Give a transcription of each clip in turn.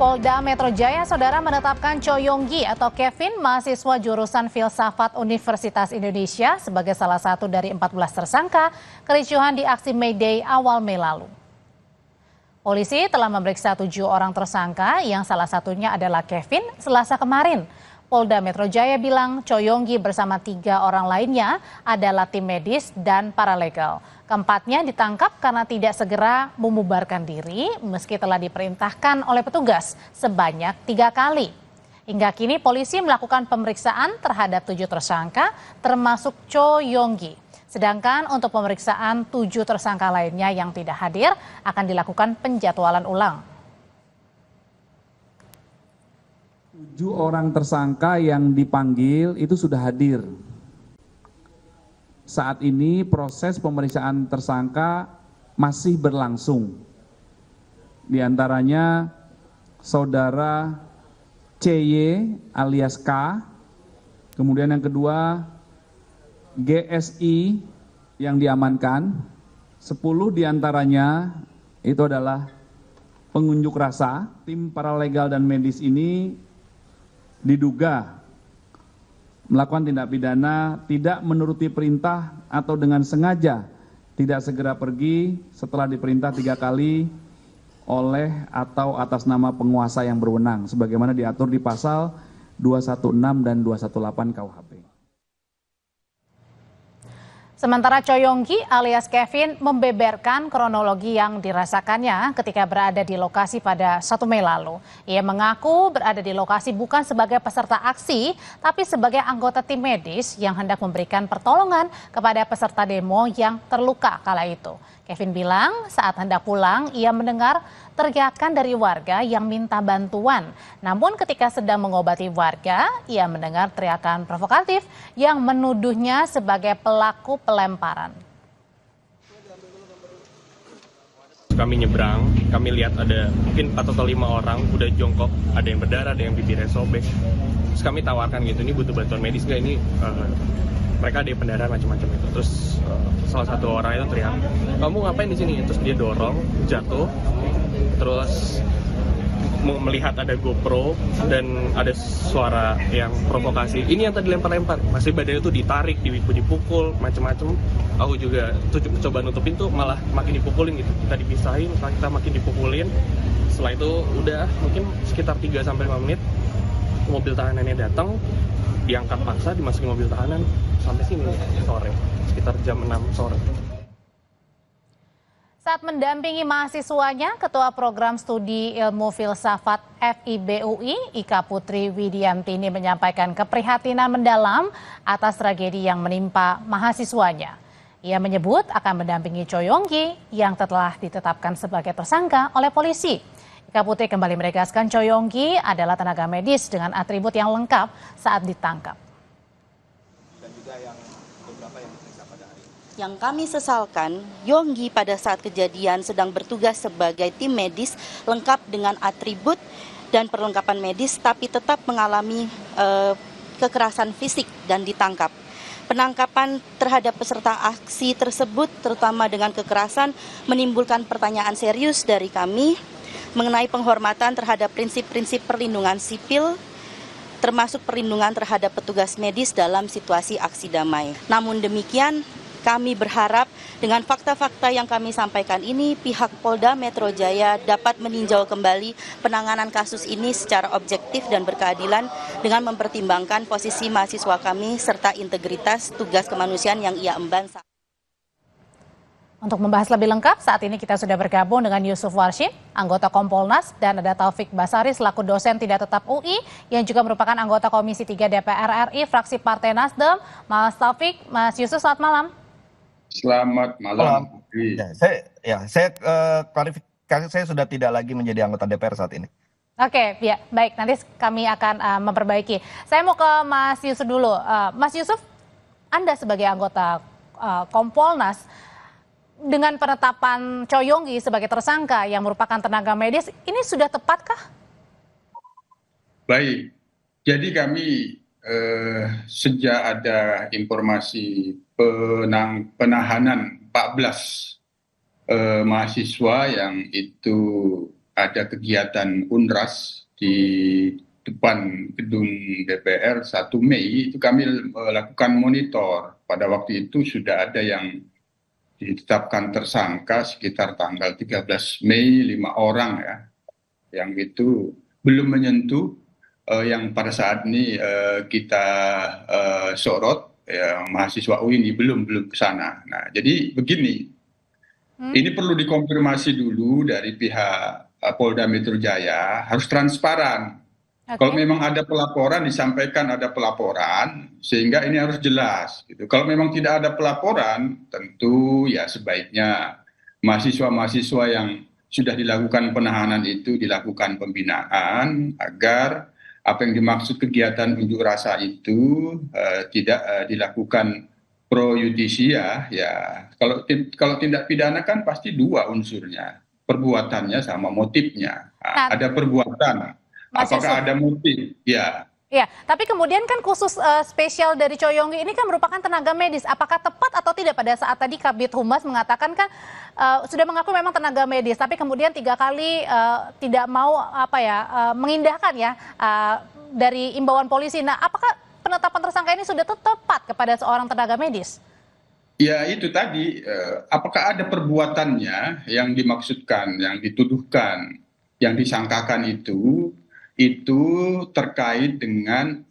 Polda Metro Jaya, saudara, menetapkan Cho Yonggi atau Kevin, mahasiswa jurusan Filsafat Universitas Indonesia, sebagai salah satu dari 14 tersangka kericuhan di aksi May Day awal Mei lalu. Polisi telah memeriksa 7 orang tersangka, yang salah satunya adalah Kevin, Selasa kemarin. Polda Metro Jaya bilang Cho Yonggi bersama 3 orang lainnya adalah tim medis dan paralegal. Keempatnya ditangkap karena tidak segera membubarkan diri meski telah diperintahkan oleh petugas sebanyak 3 kali. Hingga kini polisi melakukan pemeriksaan terhadap 7 tersangka termasuk Cho Yonggi. Sedangkan untuk pemeriksaan 7 tersangka lainnya yang tidak hadir akan dilakukan penjadwalan ulang. 7 orang tersangka yang dipanggil itu sudah hadir. Saat ini proses pemeriksaan tersangka masih berlangsung. Di antaranya saudara CY alias K, kemudian yang kedua GSI yang diamankan, 10 diantaranya itu adalah pengunjuk rasa. Tim paralegal dan medis ini diduga melakukan tindak pidana tidak menuruti perintah atau dengan sengaja tidak segera pergi setelah diperintah 3 kali oleh atau atas nama penguasa yang berwenang sebagaimana diatur di pasal 216 dan 218 KUHP. Sementara Cho Yonggi alias Kevin membeberkan kronologi yang dirasakannya ketika berada di lokasi pada 1 Mei lalu. Ia mengaku berada di lokasi bukan sebagai peserta aksi, tapi sebagai anggota tim medis yang hendak memberikan pertolongan kepada peserta demo yang terluka kala itu. Kevin bilang saat hendak pulang ia mendengar teriakan dari warga yang minta bantuan. Namun ketika sedang mengobati warga, ia mendengar teriakan provokatif yang menuduhnya sebagai pelaku pelemparan. Kami nyebrang, kami lihat ada mungkin 4 atau 5 orang udah jongkok, ada yang berdarah, ada yang bibirnya sobek. Terus kami tawarkan gitu, ini butuh bantuan medis nggak, ini mereka ada pendarahan macam-macam itu. Terus salah satu orang itu teriak, kamu ngapain di sini? Terus dia dorong, jatuh, terus melihat ada GoPro dan ada suara yang provokasi. Ini yang tadi lempar-lempar, masih badannya tuh ditarik, dipukul, macam-macam. Aku juga coba nutupin tuh malah makin dipukulin gitu. Kita dipisahin, kita makin dipukulin. Setelah itu udah mungkin sekitar 3-5 menit mobil tahanannya datang, diangkat paksa, dimasukin mobil tahanan sampai sini sore, sekitar jam 6 sore. Saat mendampingi mahasiswanya, Ketua Program Studi Ilmu Filsafat FIB UI, Ika Putri Widiantini menyampaikan keprihatinan mendalam atas tragedi yang menimpa mahasiswanya. Ia menyebut akan mendampingi Cho Yonggi yang telah ditetapkan sebagai tersangka oleh polisi. Ika Putri kembali menegaskan Cho Yonggi adalah tenaga medis dengan atribut yang lengkap saat ditangkap. Dan juga yang beberapa yang diperiksa pada hari ini. Yang kami sesalkan, Yonggi pada saat kejadian sedang bertugas sebagai tim medis lengkap dengan atribut dan perlengkapan medis, tapi tetap mengalami kekerasan fisik dan ditangkap. Penangkapan terhadap peserta aksi tersebut, terutama dengan kekerasan, menimbulkan pertanyaan serius dari kami mengenai penghormatan terhadap prinsip-prinsip perlindungan sipil, termasuk perlindungan terhadap petugas medis dalam situasi aksi damai. Namun demikian, kami berharap dengan fakta-fakta yang kami sampaikan ini, pihak Polda Metro Jaya dapat meninjau kembali penanganan kasus ini secara objektif dan berkeadilan dengan mempertimbangkan posisi mahasiswa kami serta integritas tugas kemanusiaan yang ia emban. Untuk membahas lebih lengkap, saat ini kita sudah bergabung dengan Yusuf Warshim, anggota Kompolnas, dan ada Taufik Basari selaku dosen tidak tetap UI yang juga merupakan anggota Komisi 3 DPR RI, fraksi Partai Nasdem. Mas Taufik, Mas Yusuf, selamat malam. Selamat malam. Saya klarifikasi, saya sudah tidak lagi menjadi anggota DPR saat ini. Oke, ya, baik. Nanti kami akan memperbaiki. Saya mau ke Mas Yusuf dulu. Mas Yusuf, Anda sebagai anggota Kompolnas, dengan penetapan Cho Yonggi sebagai tersangka yang merupakan tenaga medis, ini sudah tepatkah? Baik, jadi kami sejak ada informasi penahanan 14 mahasiswa yang itu ada kegiatan UNRAS di depan gedung DPR 1 Mei, itu kami melakukan monitor. Pada waktu itu sudah ada yang ditetapkan tersangka sekitar tanggal 13 Mei, 5 orang ya, yang itu belum menyentuh yang pada saat ini kita sorot, ya, mahasiswa UI ini belum ke sana. Nah, jadi begini, ini perlu dikonfirmasi dulu dari pihak Polda Metro Jaya, harus transparan. Kalau memang ada pelaporan, disampaikan ada pelaporan, sehingga ini harus jelas. Gitu. Kalau memang tidak ada pelaporan, tentu ya sebaiknya mahasiswa-mahasiswa yang sudah dilakukan penahanan itu dilakukan pembinaan agar apa yang dimaksud kegiatan unjuk rasa itu tidak dilakukan pro justisia. Ya, kalau tindak pidana kan pasti dua unsurnya, perbuatannya sama motifnya. Nah, ada perbuatan. Apakah ada motif? Ya. Ya, tapi kemudian kan khusus spesial dari Choi Yong-gi ini kan merupakan tenaga medis. Apakah tepat atau tidak pada saat tadi Kabid Humas mengatakan kan sudah mengaku memang tenaga medis, tapi kemudian 3 kali tidak mau mengindahkan ya dari imbauan polisi. Nah, apakah penetapan tersangka ini sudah tepat kepada seorang tenaga medis? Ya itu tadi, apakah ada perbuatannya yang dimaksudkan, yang dituduhkan, yang disangkakan itu terkait dengan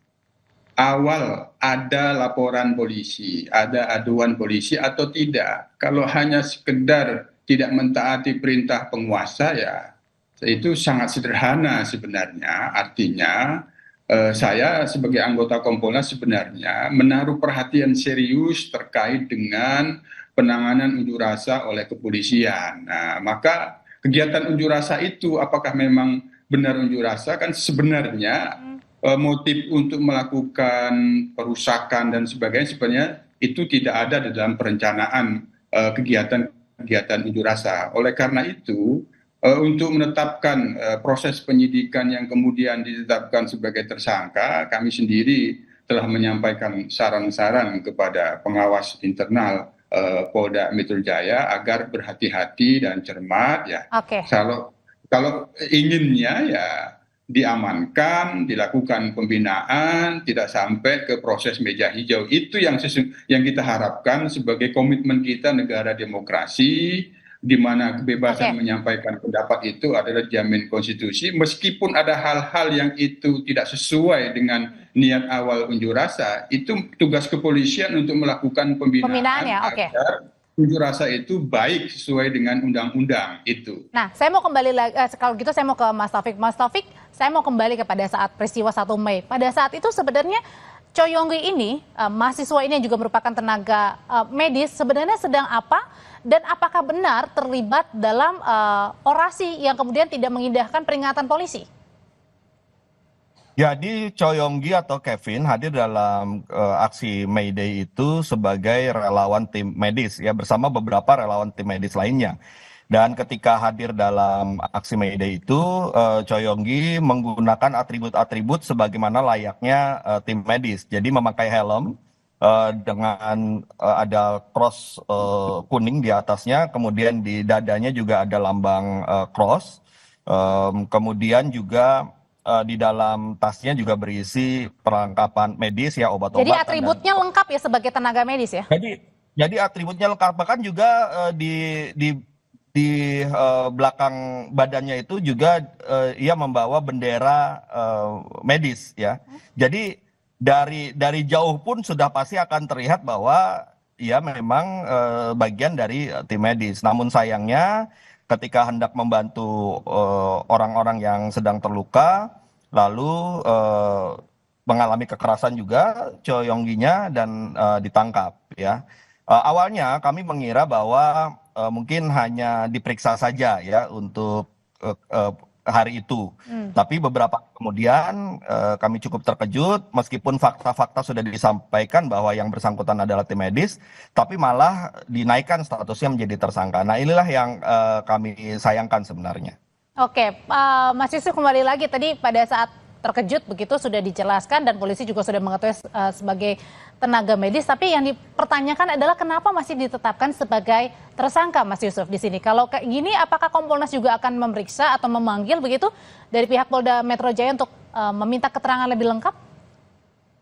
awal ada laporan polisi, ada aduan polisi atau tidak. Kalau hanya sekedar tidak mentaati perintah penguasa, ya itu sangat sederhana sebenarnya. Artinya saya sebagai anggota Kompolnas sebenarnya menaruh perhatian serius terkait dengan penanganan unjuk rasa oleh kepolisian. Nah, maka kegiatan unjuk rasa itu apakah memang benar unjuk rasa, kan sebenarnya motif untuk melakukan perusakan dan sebagainya sebenarnya itu tidak ada di dalam perencanaan kegiatan unjuk rasa. Oleh karena itu untuk menetapkan proses penyidikan yang kemudian ditetapkan sebagai tersangka, kami sendiri telah menyampaikan saran-saran kepada pengawas internal Polda Metro Jaya agar berhati-hati dan cermat ya. Kalau inginnya ya diamankan, dilakukan pembinaan, tidak sampai ke proses meja hijau. Itu yang kita harapkan sebagai komitmen kita negara demokrasi, di mana kebebasan menyampaikan pendapat itu adalah jamin konstitusi, meskipun ada hal-hal yang itu tidak sesuai dengan niat awal unjuk rasa, itu tugas kepolisian untuk melakukan pembinaan agar unjuk rasa itu baik sesuai dengan undang-undang itu. Nah, saya mau kembali lagi, kalau gitu saya mau ke Mas Taufik. Mas Taufik, saya mau kembali kepada saat peristiwa 1 Mei. Pada saat itu sebenarnya Choi Yong-gi ini, mahasiswa ini yang juga merupakan tenaga medis, sebenarnya sedang apa? Dan apakah benar terlibat dalam orasi yang kemudian tidak mengindahkan peringatan polisi? Jadi Choi Yong-gi atau Kevin hadir dalam aksi May Day itu sebagai relawan tim medis ya, bersama beberapa relawan tim medis lainnya. Dan ketika hadir dalam aksi May Day itu, Choi Yong-gi menggunakan atribut-atribut sebagaimana layaknya tim medis. Jadi memakai helm dengan ada cross kuning di atasnya, kemudian di dadanya juga ada lambang cross, kemudian juga di dalam tasnya juga berisi perlengkapan medis ya, obat-obatan. Jadi atributnya lengkap ya sebagai tenaga medis ya? Jadi atributnya lengkap, bahkan juga di belakang badannya itu juga ia membawa bendera medis ya. Jadi dari jauh pun sudah pasti akan terlihat bahwa ia memang bagian dari tim medis. Namun sayangnya ketika hendak membantu orang-orang yang sedang terluka, lalu mengalami kekerasan juga Choi Yong-gi-nya dan ditangkap ya. Awalnya kami mengira bahwa mungkin hanya diperiksa saja ya untuk hari itu. Tapi beberapa kemudian kami cukup terkejut meskipun fakta-fakta sudah disampaikan bahwa yang bersangkutan adalah tim medis, tapi malah dinaikkan statusnya menjadi tersangka. Nah, inilah yang kami sayangkan sebenarnya. Oke, Mas Yusuf kembali lagi tadi pada saat terkejut begitu sudah dijelaskan dan polisi juga sudah mengetahui sebagai tenaga medis, tapi yang dipertanyakan adalah kenapa masih ditetapkan sebagai tersangka, Mas Yusuf, di sini. Kalau kayak gini, apakah Kompolnas juga akan memeriksa atau memanggil begitu dari pihak Polda Metro Jaya untuk meminta keterangan lebih lengkap?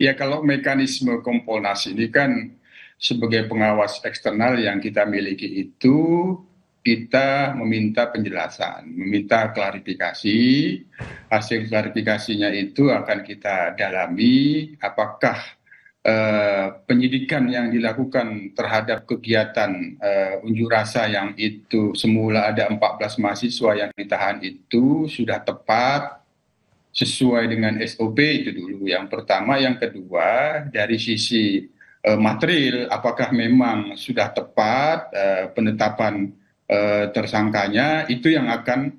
Ya, kalau mekanisme Kompolnas ini kan sebagai pengawas eksternal yang kita miliki itu, kita meminta penjelasan, meminta klarifikasi. Hasil klarifikasinya itu akan kita dalami apakah penyidikan yang dilakukan terhadap kegiatan unjuk rasa yang itu semula ada 14 mahasiswa yang ditahan itu sudah tepat sesuai dengan SOP itu dulu. Yang pertama, yang kedua dari sisi material apakah memang sudah tepat penetapan tersangkanya, itu yang akan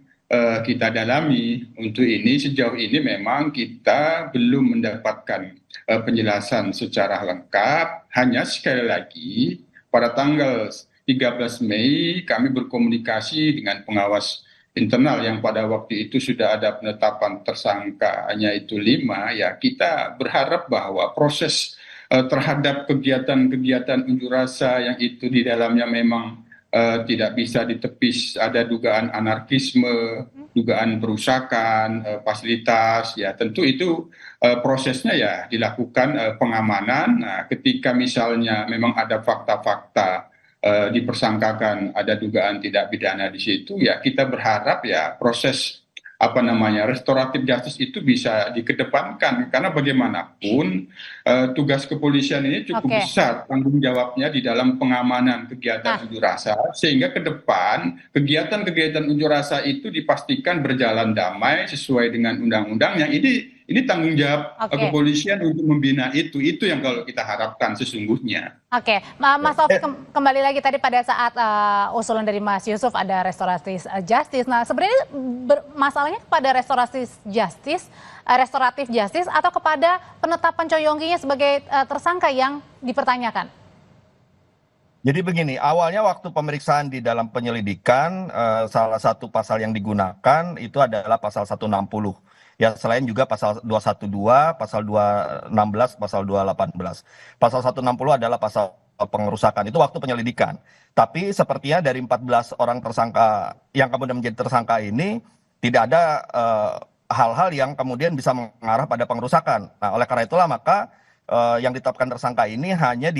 kita dalami. Untuk ini sejauh ini memang kita belum mendapatkan penjelasan secara lengkap. Hanya sekali lagi pada tanggal 13 Mei kami berkomunikasi dengan pengawas internal yang pada waktu itu sudah ada penetapan tersangkanya itu 5. Ya, kita berharap bahwa proses terhadap kegiatan-kegiatan unjuk rasa yang itu di dalamnya memang tidak bisa ditepis, ada dugaan anarkisme, dugaan perusakan fasilitas, ya tentu itu prosesnya ya dilakukan pengamanan. Nah, ketika misalnya memang ada fakta-fakta dipersangkakan ada dugaan tidak pidana di situ, ya kita berharap ya proses restoratif justice itu bisa dikedepankan, karena bagaimanapun tugas kepolisian ini cukup besar tanggung jawabnya di dalam pengamanan kegiatan unjuk rasa, sehingga ke depan kegiatan-kegiatan unjuk rasa itu dipastikan berjalan damai sesuai dengan undang-undangnya. Ini tanggung jawab kepolisian untuk membina itu yang kalau kita harapkan sesungguhnya. Oke, Mas Taufik, kembali lagi tadi pada saat usulan dari Mas Yusuf ada restoratif justice. Nah, sebenarnya masalahnya kepada restoratif justice atau kepada penetapan Choi Yong-gi sebagai tersangka yang dipertanyakan? Jadi begini, awalnya waktu pemeriksaan di dalam penyelidikan, salah satu pasal yang digunakan itu adalah pasal 160. Ya, selain juga pasal 212, pasal 216, pasal 218. Pasal 160 adalah pasal pengerusakan. Itu waktu penyelidikan. Tapi sepertinya dari 14 orang tersangka yang kemudian menjadi tersangka ini, tidak ada hal-hal yang kemudian bisa mengarah pada pengerusakan. Nah, oleh karena itulah maka yang ditetapkan tersangka ini hanya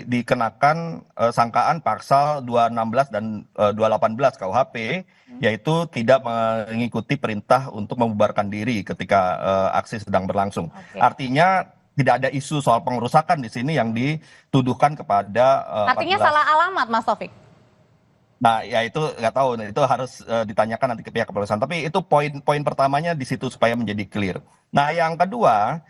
dikenakan sangkaan pasal 216 dan 218 KUHP, yaitu tidak mengikuti perintah untuk membubarkan diri ketika aksi sedang berlangsung. Artinya tidak ada isu soal pengerusakan di sini yang dituduhkan kepada artinya 14. Salah alamat, Mas Taufik. Nah, ya itu nggak tahu, itu harus ditanyakan nanti ke pihak kepolisian. Tapi itu poin pertamanya di situ supaya menjadi clear. Nah, yang kedua,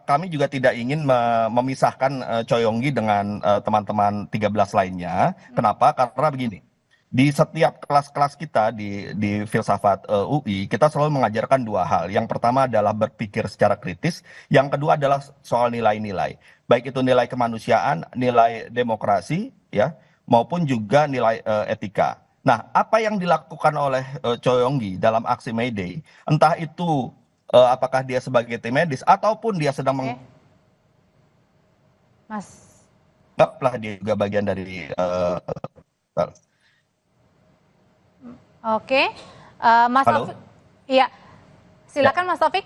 kami juga tidak ingin memisahkan Choi Yong-gi dengan teman-teman 13 lainnya. Kenapa? Karena begini, di setiap kelas-kelas kita di filsafat UI, kita selalu mengajarkan dua hal. Yang pertama adalah berpikir secara kritis. Yang kedua adalah soal nilai-nilai. Baik itu nilai kemanusiaan, nilai demokrasi, ya, maupun juga nilai etika. Nah, apa yang dilakukan oleh Choi Yong-gi dalam aksi May Day, entah itu apakah dia sebagai tim medis ataupun dia sedang anggaplah dia juga bagian dari Mas Taufik. Iya. Silakan Mas Taufik.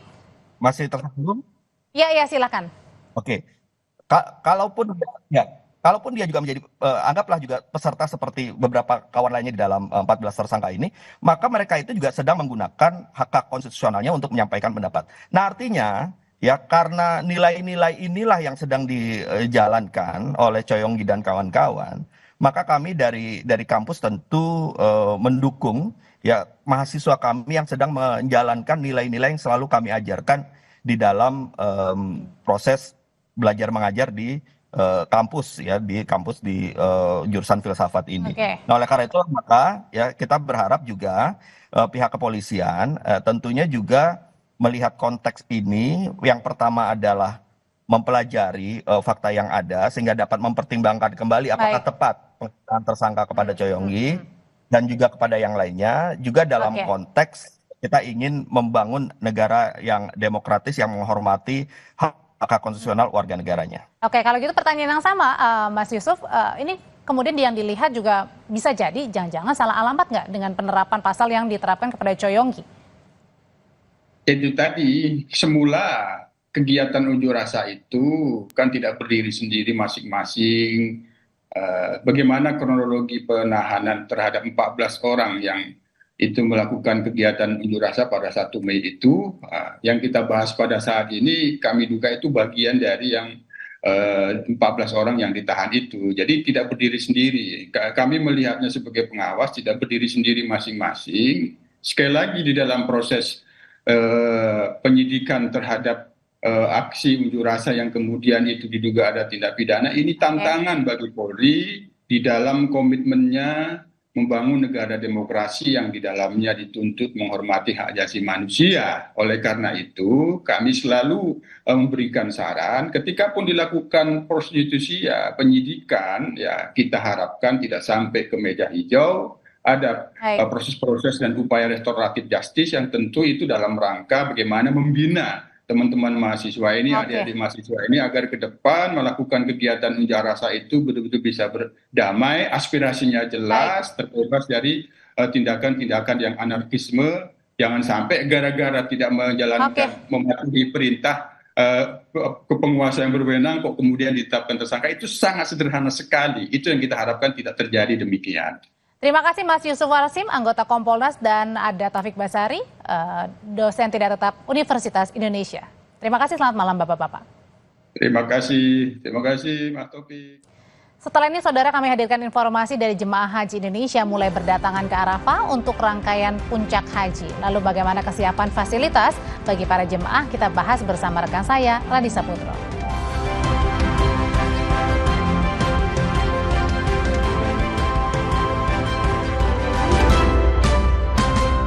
Masih tersambung? Iya, silakan. Oke. Kalaupun dia juga menjadi, anggaplah juga peserta seperti beberapa kawan lainnya di dalam 14 tersangka ini, maka mereka itu juga sedang menggunakan hak konstitusionalnya untuk menyampaikan pendapat. Nah, artinya, ya karena nilai-nilai inilah yang sedang dijalankan oleh Choi Yong-gi dan kawan-kawan, maka kami dari kampus tentu mendukung ya mahasiswa kami yang sedang menjalankan nilai-nilai yang selalu kami ajarkan di dalam proses belajar mengajar di kampus ya, di jurusan filsafat ini. Nah, oleh karena itu maka ya kita berharap juga pihak kepolisian tentunya juga melihat konteks ini. Yang pertama adalah mempelajari fakta yang ada sehingga dapat mempertimbangkan kembali apakah tepat penggunaan tersangka kepada Choi Yong-gi dan juga kepada yang lainnya, juga dalam konteks kita ingin membangun negara yang demokratis, yang menghormati hak konstitusional warga negaranya. Oke, kalau gitu pertanyaan yang sama, Mas Yusuf, ini kemudian yang dilihat juga bisa jadi jangan-jangan salah alamat nggak dengan penerapan pasal yang diterapkan kepada Choi Yong-gi? Itu tadi, semula kegiatan unjuk rasa itu kan tidak berdiri sendiri masing-masing. Bagaimana kronologi penahanan terhadap 14 orang yang itu melakukan kegiatan unjuk rasa pada 1 Mei itu, yang kita bahas pada saat ini kami duga itu bagian dari yang 14 orang yang ditahan itu. Jadi tidak berdiri sendiri. Kami melihatnya sebagai pengawas, tidak berdiri sendiri masing-masing. Sekali lagi di dalam proses penyidikan terhadap aksi unjuk rasa yang kemudian itu diduga ada tindak pidana, ini tantangan bagi Polri di dalam komitmennya membangun negara demokrasi yang di dalamnya dituntut menghormati hak asasi manusia. Oleh karena itu, kami selalu memberikan saran, ketika pun dilakukan prostitusi penyidikan, kita harapkan tidak sampai ke meja hijau, ada proses-proses dan upaya restoratif justice yang tentu itu dalam rangka bagaimana membina teman-teman mahasiswa ini, adik-adik mahasiswa ini agar ke depan melakukan kegiatan unjuk rasa itu betul-betul bisa berdamai, aspirasinya jelas, terbebas dari tindakan-tindakan yang anarkisme. Jangan sampai gara-gara tidak menjalankan, mematuhi perintah kepenguasa yang berwenang kok kemudian ditetapkan tersangka. Itu sangat sederhana sekali. Itu yang kita harapkan tidak terjadi demikian. Terima kasih Mas Yusuf Warsim, anggota Kompolnas, dan ada Taufik Basari, dosen tidak tetap Universitas Indonesia. Terima kasih, selamat malam Bapak-Bapak. Terima kasih Mas Taufik. Setelah ini saudara, kami hadirkan informasi dari jemaah haji Indonesia mulai berdatangan ke Arafah untuk rangkaian puncak haji. Lalu bagaimana kesiapan fasilitas bagi para jemaah, kita bahas bersama rekan saya, Radisa Putro.